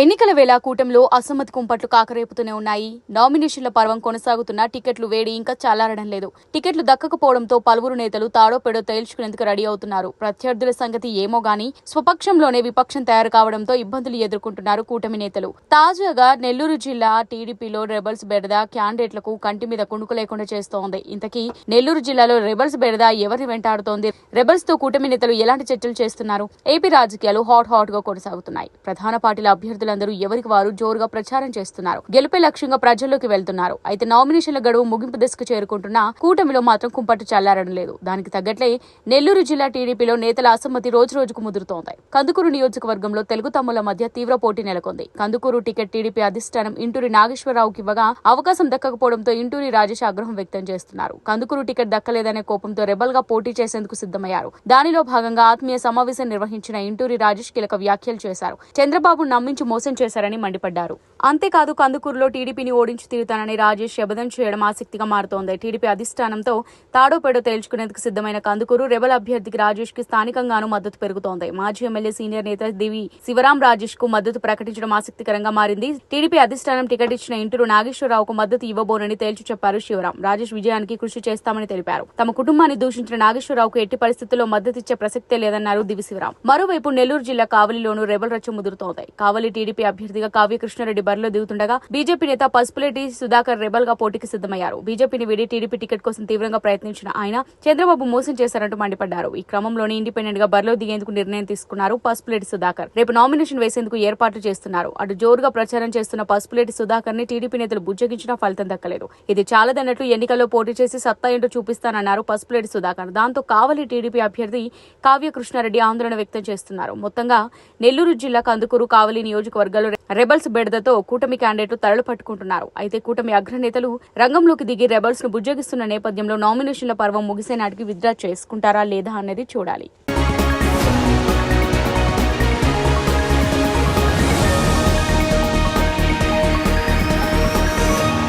ఎన్నికల వేళ కూటమిలో అసమ్మతి కుంపట్లు కాకరేపుతూనే ఉన్నాయి. నామినేషన్ల పర్వం కొనసాగుతున్న టికెట్లు వేడి ఇంకా చల్లారడం లేదు. టికెట్లు దక్కకపోవడంతో పలువురు నేతలు తాడో పెడో తేల్చుకునేందుకు రెడీ అవుతున్నారు. ప్రత్యర్థుల సంగతి ఏమో గానీ స్వపక్షంలోనే విపక్షం తయారు కావడంతో ఇబ్బందులు ఎదుర్కొంటున్నారు కూటమి నేతలు. తాజాగా నెల్లూరు జిల్లా టీడీపీలో రెబల్స్ బెడద క్యాండిడేట్లకు కంటి మీద కుణుకు లేకుండా చేస్తోంది. ఇంతకీ నెల్లూరు జిల్లాలో రెబల్స్ బెడద ఎవరిని వెంటాడుతోంది? రెబల్స్ తో కూటమి నేతలు ఎలాంటి చర్చలు చేస్తున్నారు? ఏపీ రాజకీయాలు హాట్ గా కొనసాగుతున్నాయి. ప్రధాన పార్టీల అభ్యర్థులందరూ ఎవరికి వారు జోరుగా ప్రచారం చేస్తున్నారు. గెలుపే లక్ష్యంగా ప్రజల్లోకి వెళ్తున్నారు. అయితే నామినేషన్ల గడువు ముగింపు దశకు చేరుకుంటున్న కూటమిలో మాత్రం కుంపట్టు చల్లారడం లేదు. దానికి తగ్గట్లే నెల్లూరు జిల్లా టీడీపీలో నేతల అసమ్మతి రోజు రోజుకు ముదురుతోంది. కందుకూరు నియోజకవర్గంలో తెలుగు తమ్ముల మధ్య తీవ్ర పోటీ నెలకొంది. కందుకూరు టికెట్ టీడీపీ అధిష్టానం ఇంటూరి నాగేశ్వరరావుకి ఇవ్వగా అవకాశం దక్కకపోవడంతో ఇంటూరి రాజేష్ ఆగ్రహం వ్యక్తం చేస్తున్నారు. కందుకూరు టికెట్ దక్కలేదనే కోపంతో రెబల్ గా పోటీ చేసేందుకు సిద్ధమయ్యారు. దానిలో భాగంగా ఆత్మీయ సమావేశం నిర్వహించిన ఇంటూరి రాజేష్ కీలక వ్యాఖ్యలు చేశారు. చంద్రబాబు నమ్మించి మోసం చేశారని మండిపడ్డారు. అంతేకాదు కందుకూరులో టీడీపీని ఓడించి తీరుతానని రాజేష్ శపథం చేయడం ఆసక్తిగా మారుతోంది. టీడీపీ అధిష్టానంతో తాడోపేడో తేల్చుకునేందుకు సిద్ధమైన కందుకూరు రెబల్ అభ్యర్థికి రాజేష్ కి స్థానికంగానూ మద్దతు పెరుగుతోంది. మాజీ ఎమ్మెల్యే సీనియర్ నేత దివి శివరాం రాజేష్ కు మద్దతు ప్రకటించడం ఆసక్తికరంగా మారింది. టీడీపీ అధిష్టానం టికెట్ ఇచ్చిన ఇంటూరు నాగేశ్వరరావుకు మద్దతు ఇవ్వబోనని తేల్చి చెప్పారు శివరాం. రాజేష్ విజయానికి కృషి చేస్తామని తెలిపారు. తమ కుటుంబాన్ని దూషించిన నాగేశ్వరరావుకు ఎట్టి పరిస్థితుల్లో మద్దతిచ్చే ప్రసక్తే లేదన్నారు దివి శివరాం. మరోవైపు నెల్లూరు జిల్లా కావలిలోనూ రెబల్ రచ్చ ముదురుతోంది. కావలి టీడీపీ అభ్యర్థిగా కావ్య కృష్ణారెడ్డి బరిలో దిగుతుండగా బీజేపీ నేత పసుపులేటి సుధాకర్ రెబల్ గా పోటీకి సిద్ధమయ్యారు. బీజేపీని వీడి టీడీపీ టికెట్ కోసం తీవ్రంగా ప్రయత్నించిన ఆయన చంద్రబాబు మోసం చేశారంటూ మండిపడ్డారు. ఈ క్రమంలోనే ఇండిపెండెంట్ గా బరిలో దిగేందుకు నిర్ణయం తీసుకున్నారు పసుపులేటి సుధాకర్. రేపు నామినేషన్ వేసేందుకు ఏర్పాట్లు చేస్తున్నారు. అటు జోరుగా ప్రచారం చేస్తున్న పసుపులేటి సుధాకర్ ని టీడీపీ నేతలు బుజ్జగించినా ఫలితం దక్కలేదు. ఇది చాలదన్నట్లు ఎన్నికల్లో పోటీ చేసి సత్తా ఏంటో చూపిస్తానన్నారు పసుపులేటి సుధాకర్. దాంతో కావలి టీడీపీ అభ్యర్థి కావ్య కృష్ణారెడ్డి ఆందోళన వ్యక్తం చేస్తున్నారు. మొత్తంగా నెల్లూరు జిల్లా కందుకూరు కావలి నియోజకవర్గాల్లో రెబల్స్ బెడదతో కూటమి క్యాండిడేట్లు తరలు పట్టుకుంటున్నారు. అయితే కూటమి అగ్రనేతలు రంగంలోకి దిగి రెబల్స్ ను బుజ్జగిస్తున్న నేపథ్యంలో నామినేషన్ల పర్వం ముగిసే నాటికి విత్డ్రా చేసుకుంటారా లేదా అనేది చూడాలి.